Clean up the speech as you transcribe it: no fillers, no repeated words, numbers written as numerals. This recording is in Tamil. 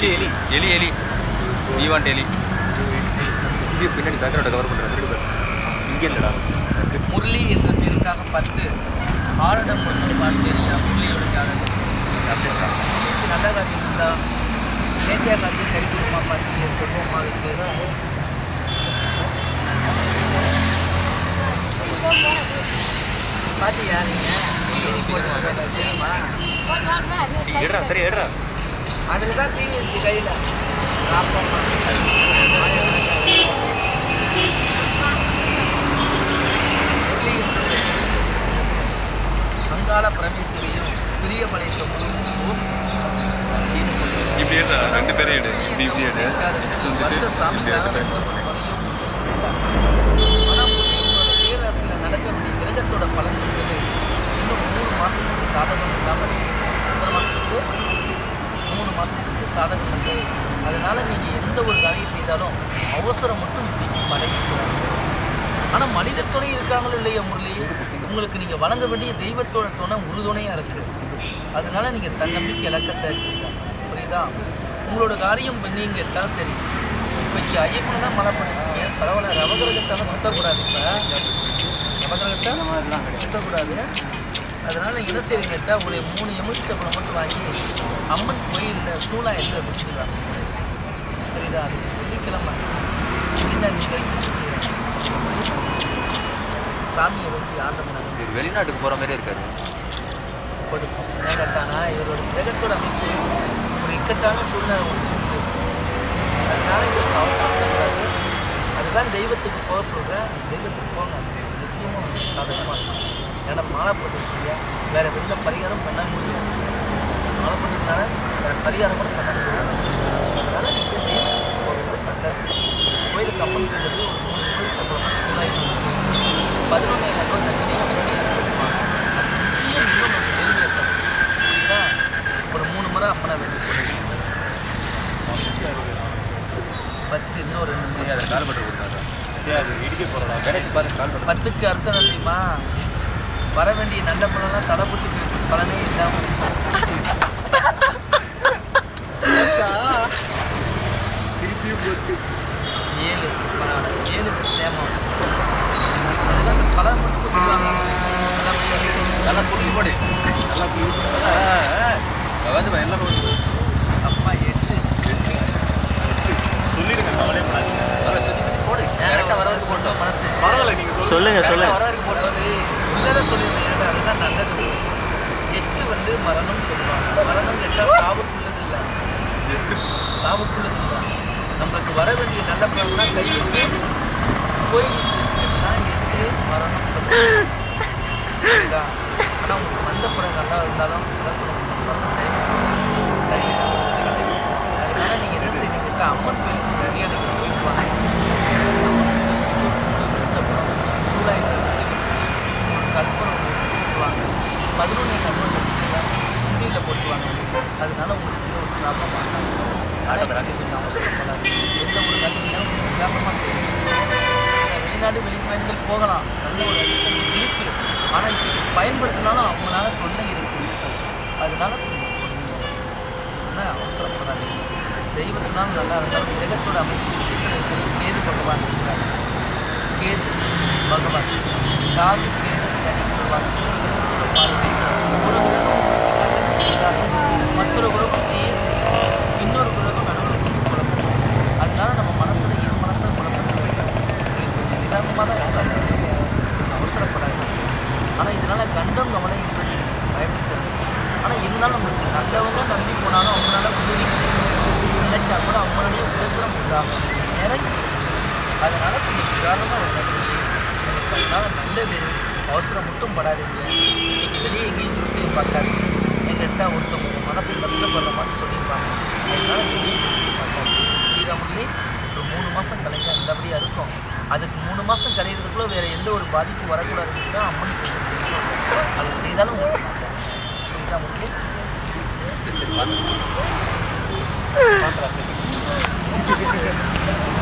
எலி எலி எலி எலி வி வாண்ட் எலி இது பின்னாடி பேக்ரவுண்ட் கவர் பண்ணுறாங்க இங்கே இல்லைடா முரளி என்ற பேருக்காக 10 ஆரிடம் ஒன்று பார்த்தீங்கன்னா முரளியோட நேற்று நல்ல காட்சி இருந்தா நேத்தியா காட்சி கை குடும்பமா பார்த்து சொல்லுவோமா இருக்கு பாத்தியா நீங்க தெரியுமா எடுறா சரி எடுறா அதில் தான் தீனி இருந்துச்சு கையில் அங்காள பரமேஸ்வரியும் பிரியமலைக்கும் இப்படி எடுறா 2 பேரும் எடு இப்படி எடு பேராசியில் நடக்க வேண்டிய கிரகத்தோட பலன் என்பது இன்னும் 3 மாதத்துக்கு சாதகம் இல்லாமல் மாதத்துக்கு 3 மாதத்துக்கு சாதகம் இல்லை. அதனால் நீங்கள் எந்த ஒரு காரியம் செய்தாலும் அவசரம் மட்டும் படையக்கூடாது. ஆனால் மனித துணை இருக்காங்களோ இல்லையா முரளி, உங்களுக்கு நீங்கள் வழங்க வேண்டிய தெய்வத்தோட துணை உறுதுணையாக இருக்குது. அதனால் நீங்கள் தன்னம்பிக்கை இலக்கத்தை இருக்கீங்க, புரியுதா? உங்களோட காரியம் நீங்கள் எடுத்தால் சரி. இப்போ ஐயப்பனை தான் மழை பண்ணிருக்கீங்க, பரவாயில்ல. ரவகிரகத்தால் சுத்தக்கூடாது, இப்போ ரவகிரகத்தால் சுத்தக்கூடாது. அதனால் என்ன செய்யுங்க கேட்டால் ஒரு 3 எலுமிச்சம்பழம் மட்டும் வாங்கி அம்மன் கோயிலில் சூழாயில் குடிச்சிடுவாங்க, புரியுதா? அது வெள்ளிக்கிழமை புரியுதா? நீ கைக்கு சாமியை வச்சு ஆண்டம்னா வெளிநாட்டுக்கு போகிற மாதிரி இருக்காது கொடுக்கும். ஏன் கேட்டானா இவரோட கிரகத்தோட அமைப்பு ஒரு இக்கட்டான சூழ்நிலை ஒன்று இருக்குது. அதனால இவருக்கு அவசரப்படக்கூடாது. அதுதான் தெய்வத்துக்கு போக சொல்கிறேன். தெய்வத்துக்கு போங்க, நிச்சயமாக சாதகமாக இருக்கும். ஏன்னா மாலை போட்டுருக்கீங்க, வேறு வெளில பரிகாரம் பண்ண முடியாது. மாலை போட்டுருக்கனால வேறு பரிகாரம் கூட பண்ண முடியாது. அதனால் நீங்கள் தெய்வத்துக்கு போகிறது நல்லது. கோயிலுக்கு அம்மன் போகிறது ஒரு 3 கோயில் சம்பளமாக சூழாயிரம் 11,000 நிச்சயம் இன்னும் நிறைவேற்றும், புரியுதா? ஒரு 3 முறை அம்மனை வேண்டி 10 இன்னும் 2 அதை கால்பட்டு கொடுத்தாங்க இடிக்க போகிறோம் கணேஷ் பாருங்க கால்பட்டு 10க்கு அர்த்தம் தெரியுமா? வர வேண்டிய நல்ல பலன்லாம் தடைப்பட்டு போயிடுச்சு, பலனே இல்லாமல் திருப்பியும் போட்டு 7 பரவாயில்ல 7க்கு சேமம். அதெல்லாம் அந்த பலன் மட்டும் கொடுத்துருவாங்க. நல்லா குடி போடு, நல்லா குடி வந்து எல்லாம் அப்பா 8 சொல்லிடுங்க கவலையே போடு கரெக்டாக வர வரைக்கும் போட்டோம் மனசு பரவாயில்ல நீங்கள் சொல்லுங்க சொல்லுங்க வர வரைக்கும் போட்டோம் உள்ளதை சொல்லிடுறேன். அதுதான் நல்லது. 8 வந்து மரணம் சொல்லுவாங்க. மரணம் கேட்டால் சாவுக்குள்ளது இல்லை, சாவுக்குள்ளது இல்லை. நம்மளுக்கு வர வேண்டிய நல்ல பலன்லாம் கைவிட்டு கோயிலுக்கு 8 மரணம் சொல்லுவாங்க, புரியுதா? ஆனால் உங்களுக்கு வந்த படம் நல்லா இருந்தாலும் அதான் சொல்லணும் பசங்க சரி. அதனால நீங்கள் என்ன செய்வீங்கன்னா அம்மன் கோயிலுக்கு நிறைய நீங்கள் போயிட்டு வாங்க. சூழாயிரத்தி கற்பூரம் போட்டுவாங்க, 11 அம்மன் வச்சுருந்தா குண்டியில் போட்டுவாங்க. அதனால உங்களுக்கு ஒரு ப்ராப்ளம் ஆகாது. ஆனால் கொஞ்சம் அவசரப்படாது. எந்த ஒரு கட்சியும் வியாபமாக செய்யணும். வெளிநாடு வெளிப்பயணங்கள் போகலாம், நல்ல ஒரு அதிசயம் இருக்குது. ஆனால் இப்போ பயன்படுத்தினாலும் அவங்களால தொல்லை இருக்குது. அதனால ஆனால் அவசரப்படாதீங்க. தெய்வத்தினாலும் நல்லா இருந்தாலும் கிரகத்தோட அமைப்பு விஷயத்தில் இருக்கிறது. கேது பகவான் இருக்கிறாங்க, கேது பகவான் ராகு கேது சனி சொல்வாங்க. ஒரு கிரகம் நல்லது செய்தாலும் மற்றொரு கிரகம் தீய செய்யும், இன்னொரு கிரகம் நடுவில் குழப்பம். அதனால நம்ம மனசில் இரு மனசில் குழப்பம் கொஞ்சம் நிதானமாக தான் இருக்காங்க, அவசரப்படாது. ஆனால் இதனால் கண்டம் கவனம் இப்படி பயப்படுத்துறது. ஆனால் இருந்தாலும் நம்மளுக்கு நல்லவங்க நம்பி போனாலும் அவங்களால உதவி நினைச்சா கூட அவங்களுடைய உதவிரம் இல்லாமல் நிறைய. அதனால் கொஞ்சம் நிதானமாக இருக்காது. அதனால் நல்லது. அவசரம் மட்டும் படாதீங்க. இன்றைக்கி வெளியே எங்கேயும் திருஷ்டியை பார்க்காதீங்க. எங்கிட்ட ஒருத்தவங்க மனசு கஷ்டப்படுற மாதிரி சொல்லியிருப்பாங்க. அதனால் வெளியே திருஷ்டியை பார்க்காது. ஸ்ரீராமனே ஒரு 3 மாதம் கலைஞ்சா நல்லபடியாக இருக்கும். அதுக்கு 3 மாதம் கலையிறதுக்குள்ளே வேறு எந்த ஒரு பாதிப்பும் வரக்கூடாதுன்னு தான் அம்மன் கொஞ்சம் செய்ய சொல்லுவோம். அதை செய்தாலும் உங்களுக்கு மாட்டாங்க. ஸ்ரீராமனே பார்த்து